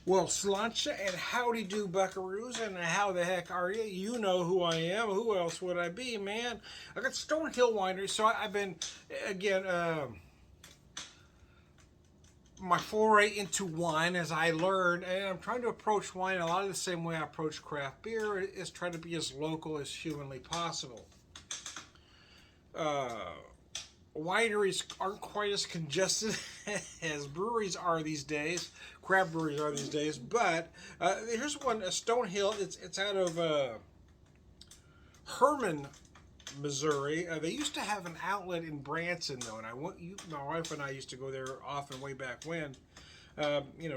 Well, Slancha and howdy do buckaroos, and how the heck are you? You know who I am. Who else would I be, man? I got Stonehill Winery, so I've been, again, my foray into wine as I learned, and I'm trying to approach wine a lot of the same way I approach craft beer, is try to be as local as humanly possible. Uh, Wineries aren't quite as congested as breweries are these days, craft breweries are these days. But here's one, Stonehill. It's out of Herman, Missouri. They used to have an outlet in Branson though, and my wife and I used to go there often way back when.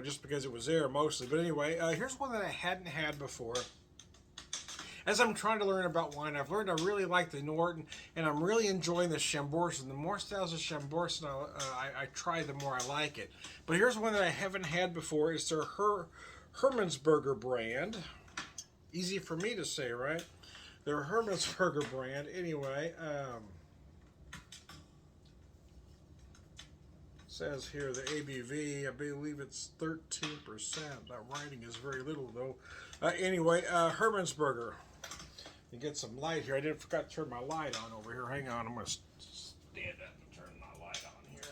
Just because it was there mostly. But anyway, here's one that I hadn't had before. As I'm trying to learn about wine, I've learned I really like the Norton, and I'm really enjoying the Chambourcin. The more styles of Chambourcin I try, the more I like it. But here's one that I haven't had before. It's their Hermannsberger Brand. Easy for me to say, right? Their Hermannsberger Brand. Anyway, says here the ABV, I believe it's 13%. That writing is very little though. Anyway, Hermannsberger. You get some light here. I didn't forgot to turn my light on over here. Hang on, I'm going to stand up and turn my light on here.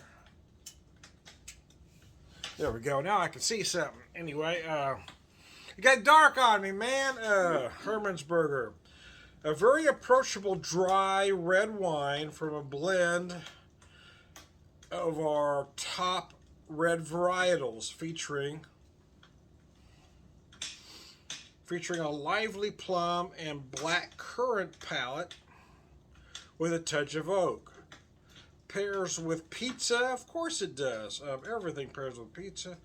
There we go. Now I can see something. Anyway, it got dark on me, man. Hermannsberger. A very approachable dry red wine from a blend of our top red varietals featuring a lively plum and black currant palate with a touch of oak. Pairs with pizza, of course it does. Everything pairs with pizza.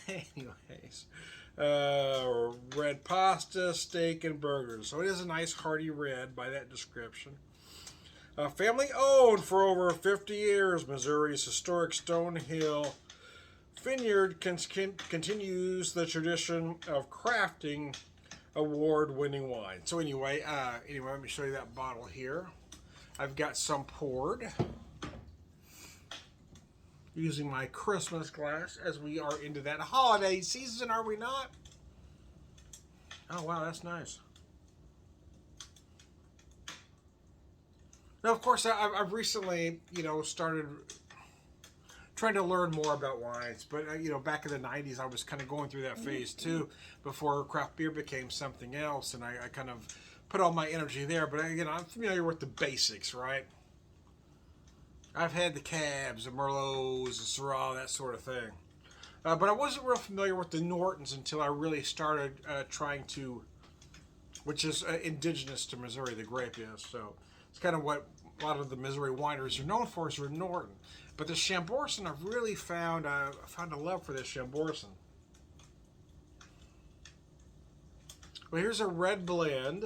Anyways, red pasta, steak, and burgers. So it is a nice hearty red by that description. Family owned for over 50 years, Missouri's historic Stonehill Vineyard continues the tradition of crafting award-winning wine. So anyway, let me show you that bottle here. I've got some poured using my Christmas glass as we are into that holiday season, are we not? Oh wow, that's nice. Now, of course, I've recently, started trying to learn more about wines. But, back in the 90s, I was kind of going through that phase too before craft beer became something else. And I kind of put all my energy there. But, again, I'm familiar with the basics, right? I've had the Cabs, the Merlots, the Syrah, that sort of thing. But I wasn't real familiar with the Nortons until I really started trying to, which is indigenous to Missouri, the grape is. So it's kind of what a lot of the Missouri wineries are known for is their Norton. But the Chambourcin, I've really found a love for this Chambourcin. Well, here's a red blend.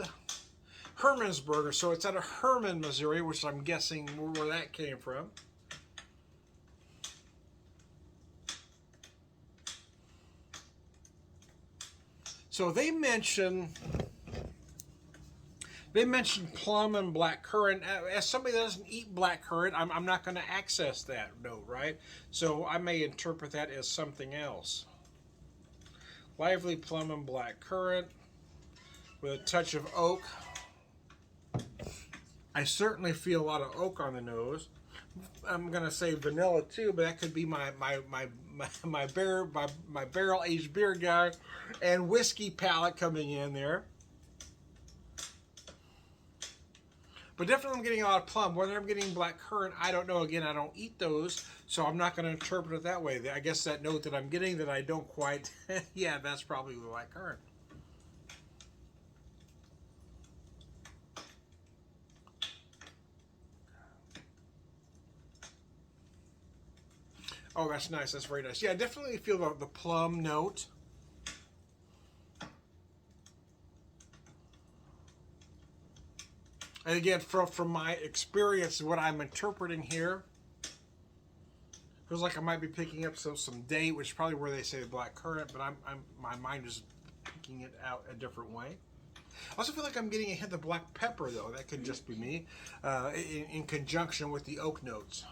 Hermannsberger, so it's out of Hermann, Missouri, which I'm guessing where that came from. So they mention plum and black currant. As somebody that doesn't eat black currant, I'm not going to access that note, right? So I may interpret that as something else. Lively plum and black currant with a touch of oak. I certainly feel a lot of oak on the nose. I'm going to say vanilla too, but that could be my barrel aged beer guy and whiskey palate coming in there. But definitely I'm getting a lot of plum. Whether I'm getting black currant, I don't know. Again, I don't eat those, so I'm not going to interpret it that way. I guess that note that I'm getting that I don't quite, yeah, that's probably the black currant. Oh, that's nice. That's very nice. Yeah, I definitely feel the plum note. And again, from my experience, what I'm interpreting here, feels like I might be picking up some date, which is probably where they say the black currant, but my mind is picking it out a different way. I also feel like I'm getting a hint of black pepper, though. That could just be me, in conjunction with the oak notes.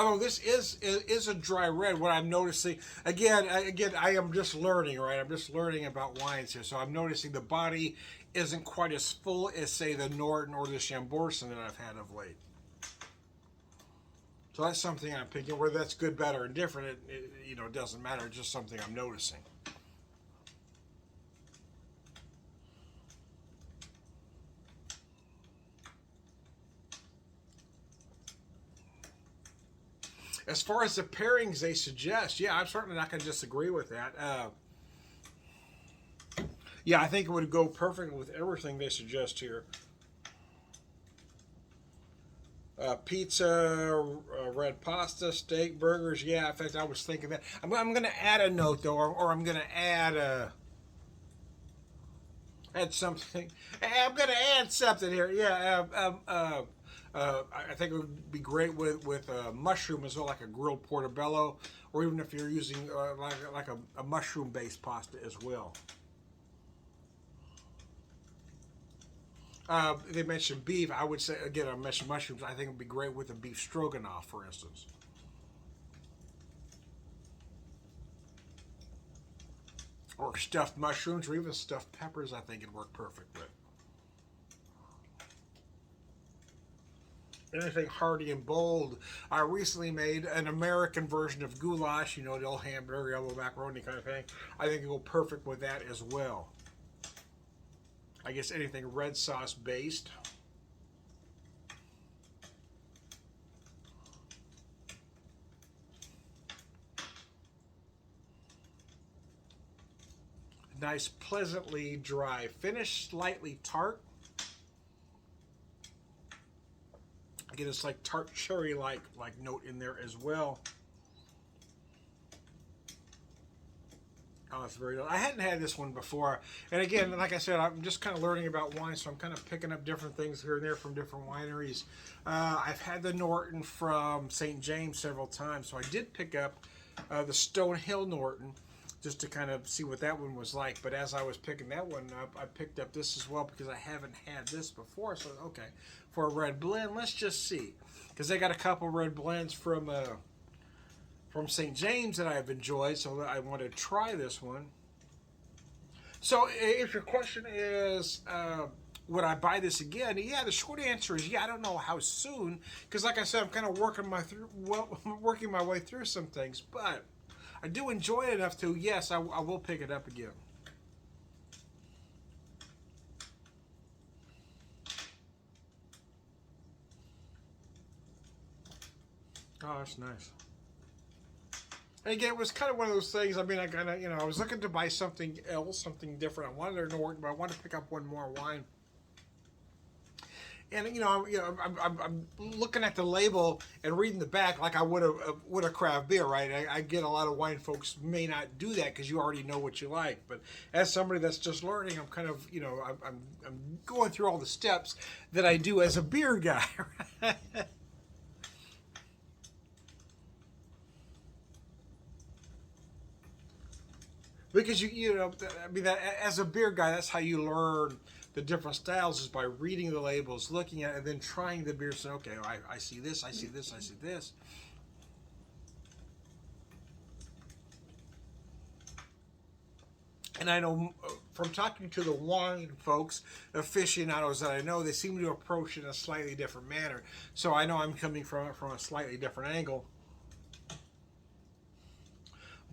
Although this is a dry red, what I'm noticing again, I am just learning, right? I'm just learning about wines here, so I'm noticing the body isn't quite as full as, say, the Norton or the Chambourcin that I've had of late. So that's something I'm picking. Whether that's good, bad, or indifferent, it doesn't matter. It's just something I'm noticing. As far as the pairings they suggest, yeah, I'm certainly not going to disagree with that. Yeah, I think it would go perfect with everything they suggest here. Pizza, red pasta, steak, burgers. Yeah, in fact, I was thinking that. I'm going to add a note, though, or I'm going to add something. I'm going to add something here. Yeah, I think it would be great with mushroom as well, like a grilled portobello, or even if you're using like a mushroom-based pasta as well. They mentioned beef. I would say, again, I mentioned mushrooms. I think it would be great with a beef stroganoff, for instance. Or stuffed mushrooms, or even stuffed peppers, I think it'd work perfect with. Anything hearty and bold. I recently made an American version of goulash, the old hamburger, yellow macaroni kind of thing. I think it'll go perfect with that as well. I guess anything red sauce based. Nice, pleasantly dry finish, slightly tart. Again, it's like tart cherry like note in there as well. Oh, it's very good. I hadn't had this one before. And again, like I said, I'm just kind of learning about wine, so I'm kind of picking up different things here and there from different wineries. I've had the Norton from St. James several times, so I did pick up the Stonehill Norton just to kind of see what that one was like. But as I was picking that one up, I picked up this as well because I haven't had this before. So, okay, for a red blend, let's just see. Because they got a couple red blends from St. James that I've enjoyed, so I want to try this one. So if your question is, would I buy this again? Yeah, the short answer is yeah. I don't know how soon, because like I said, I'm kind of working my way through some things, but I do enjoy it enough to, yes, I will pick it up again. Oh, that's nice. And again, it was kind of one of those things. I mean, I kind of, I was looking to buy something else, something different. I wanted to know, but I wanted to pick up one more wine. And I'm looking at the label and reading the back like I would a craft beer, right? I get a lot of wine folks may not do that because you already know what you like. But as somebody that's just learning, I'm kind of, I'm going through all the steps that I do as a beer guy. Right? Because I mean, that, as a beer guy, that's how you learn the different styles is by reading the labels, looking at it, and then trying the beer. So, okay, I see this, I see this, I see this. And I know from talking to the wine folks, aficionados that I know, they seem to approach it in a slightly different manner. So I know I'm coming from it from a slightly different angle.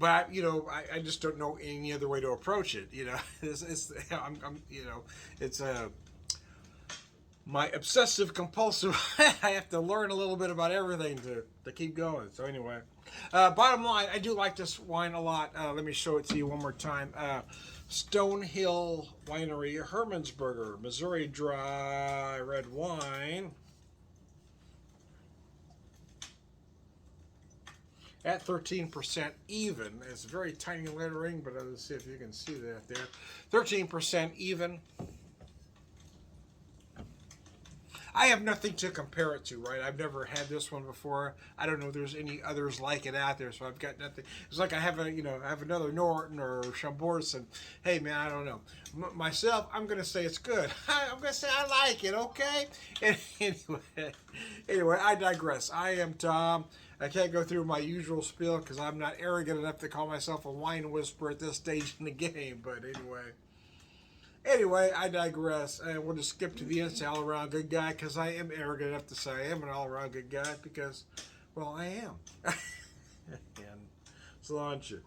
But I just don't know any other way to approach it. It's my obsessive compulsive. I have to learn a little bit about everything to keep going. So anyway, bottom line, I do like this wine a lot. Let me show it to you one more time. Stonehill Winery, Hermannsberger, Missouri dry red wine. At 13% even. It's very tiny lettering, but let's see if you can see that there. 13% even. I have nothing to compare it to, right? I've never had this one before. I don't know if there's any others like it out there, so I've got nothing. It's like I have I have another Norton or Chambord, and hey, man, I don't know. Myself, I'm gonna say it's good. I'm gonna say I like it. Okay. And anyway, I digress. I am Tom. I can't go through my usual spiel because I'm not arrogant enough to call myself a wine whisperer at this stage in the game. But anyway, I digress, and we'll just skip to the end. Say all around good guy because I am arrogant enough to say I am an all around good guy because, well, I am. And so on you.